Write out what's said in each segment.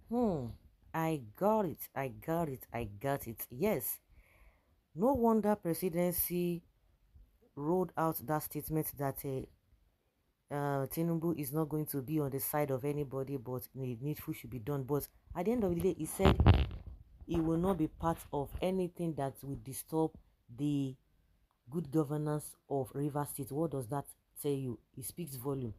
Hmm. I got it. I got it. I got it. Yes. No wonder presidency rolled out that statement that Tinubu is not going to be on the side of anybody, but the needful should be done. But at the end of the day, he said he will not be part of anything that will disturb the good governance of River State. What does that tell you? It speaks volume.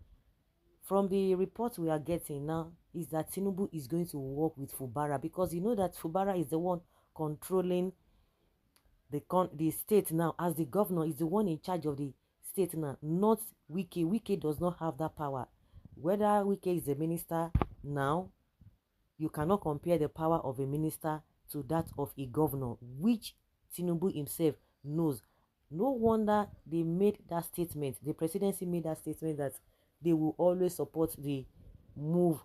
From the report we are getting now, is that Tinubu is going to work with Fubara because you know that Fubara is the one controlling the state now. As the governor is the one in charge of the state now, not Wike. Wike does not have that power. Whether Wike is a minister now, you cannot compare the power of a minister to that of a governor, which Tinubu himself knows. No wonder they made that statement. The presidency made that statement that they will always support the move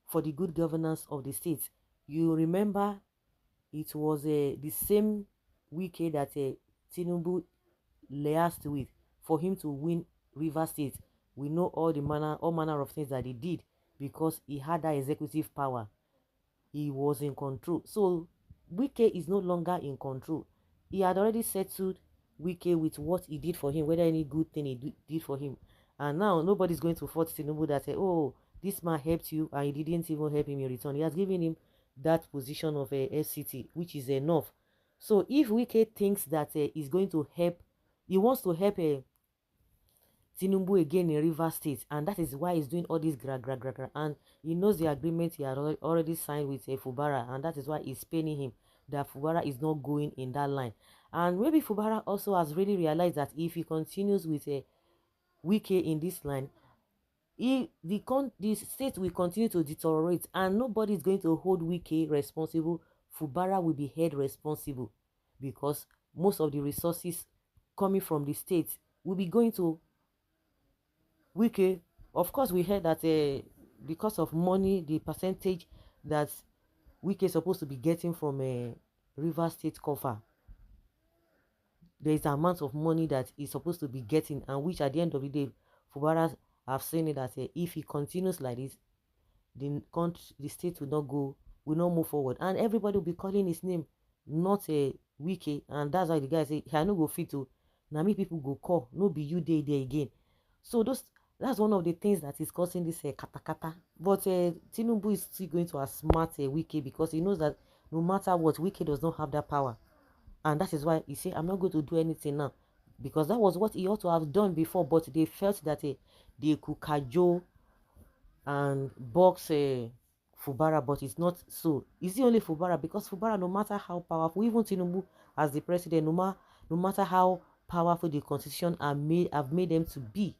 for the good governance of the state. You remember it was the same Wike that Tinubu liaised with for him to win River State. We know all manner of things that he did because he had that executive power. He was in control. So Wike is no longer in control. He had already settled Wike with what he did for him, whether any good thing did for him. And now nobody's going to fault Tinubu that say, oh, this man helped you and he didn't even help him in return. He has given him that position of a FCT, which is enough. So if Wike thinks that he's going to help, he wants to help Tinubu again in River State, and that is why he's doing all this gra. And he knows the agreement he had already signed with Fubara, and that is why he's paying him that Fubara is not going in that line. And maybe Fubara also has really realized that if he continues with Wike in this line, the state will continue to deteriorate, and nobody is going to hold Wike responsible. Fubara will be held responsible because most of the resources coming from the state will be going to Wike. Of course, we heard that because of money, the percentage that Wike is supposed to be getting from a River State cover, there is an amount of money that he's supposed to be getting, and which at the end of the day, Fubara have seen it that if he continues like this, the state will not go, will not move forward, and everybody will be calling his name, not a Wike, and that's why the guy say, "I no go fit to." Now me people go call, no be you there again. So that's one of the things that is causing this kata kata. But Tinubu is still going to outsmart Wike because he knows that no matter what, Wike does not have that power, and that is why he said, "I'm not going to do anything now," because that was what he ought to have done before. But they felt that they could cajole and box Fubara, but it's not so. Is it only Fubara? Because Fubara, no matter how powerful, even Tinubu as the president, no matter how powerful the constitution have made them to be,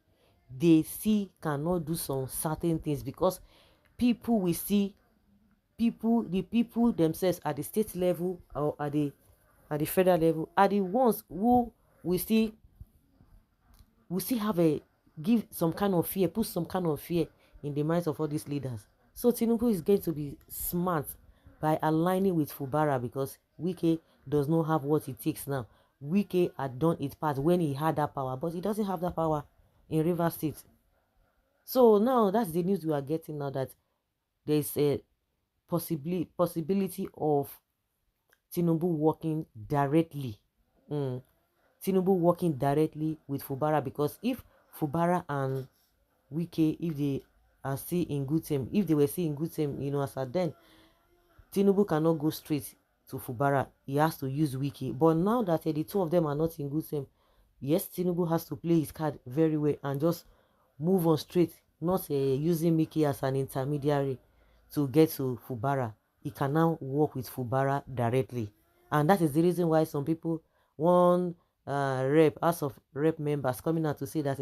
they still cannot do some certain things because people will see the people themselves at the state level or at the federal level are the ones who will still we still have a give some kind of fear, put some kind of fear in the minds of all these leaders. So Tinubu is going to be smart by aligning with Fubara because Wike does not have what it takes now. Wike had done its part when he had that power, but he doesn't have that power in River State. So now that's the news we are getting now that there's a possibility of Tinubu working directly. Mm, Tinubu working directly with Fubara because if Fubara and Wike, if they are still in good term, if they were still in good term, as at then, Tinubu cannot go straight to Fubara. He has to use Wike. But now that the two of them are not in good term, yes, Tinubu has to play his card very well and just move on straight, not using Mickey as an intermediary to get to Fubara. He can now work with Fubara directly. And that is the reason why some people, one House of Rep members coming out to say that,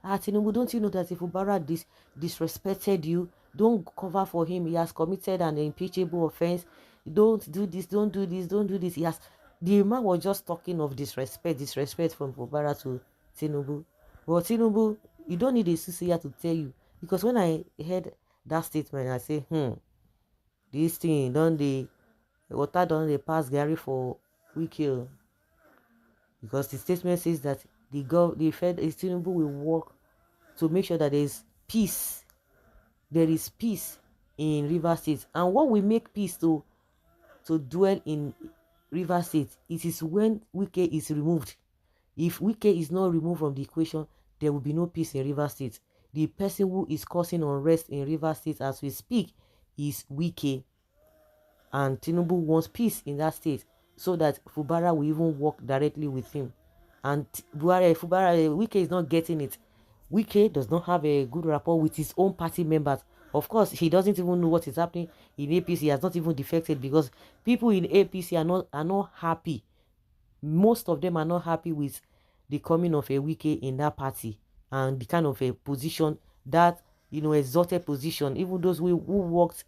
Tinubu, don't you know that if Fubara disrespected you, don't cover for him. He has committed an impeachable offense. Don't do this, don't do this, don't do this. The man was just talking of disrespect from Fubara to Tinubu. But Tinubu, you don't need a CCR to tell you. Because when I heard that statement, I say, this thing, don't they, water don't they pass Gary for Wiki. Because the statement says that the Fed Tinubu will work to make sure that there is peace. There is peace in River State. And what will make peace to dwell in River State, it is when Wike is removed. If Wike is not removed from the equation, there will be no peace in River State. The person who is causing unrest in River State as we speak is Wike, and Tinubu wants peace in that state so that Fubara will even work directly with him. And Fubara, Wike is not getting it. Wike does not have a good rapport with his own party members. Of course, he doesn't even know what is happening in APC. He has not even defected because people in APC are not happy. Most of them are not happy with the coming of a Wike in that party and the kind of a position that, exalted position. Even those who worked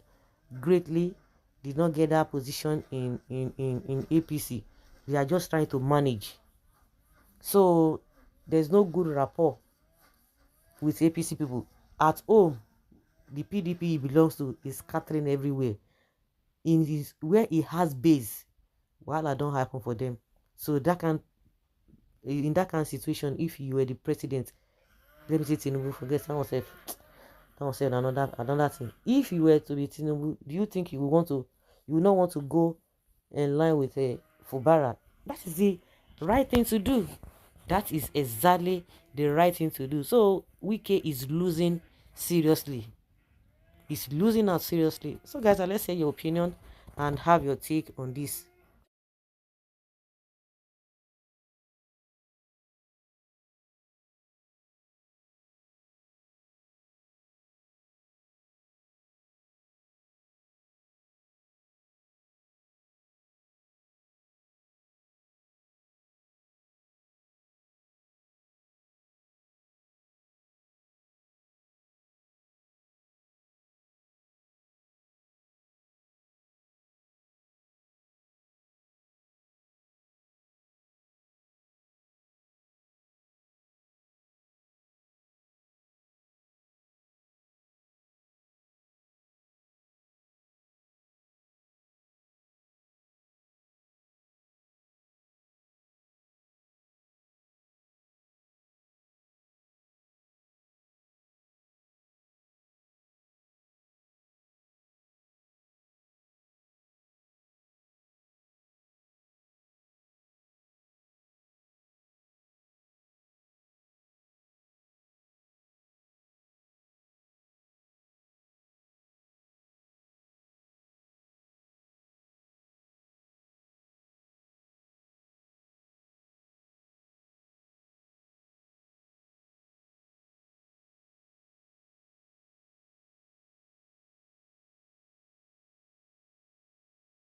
greatly did not get that position in APC. They are just trying to manage. So there's no good rapport with APC people. At home, the PDP he belongs to is scattering everywhere. In his where he has base, wahala don't happen for them. So in that kind of situation, if you were the president, let me say Tinubu, forget that was another thing. If you were to be Tinubu, do you think you would not want to go in line with a Fubara? That is the right thing to do. That is exactly the right thing to do. So Wike is losing seriously. He's losing out seriously. So guys, let's hear your opinion and have your take on this.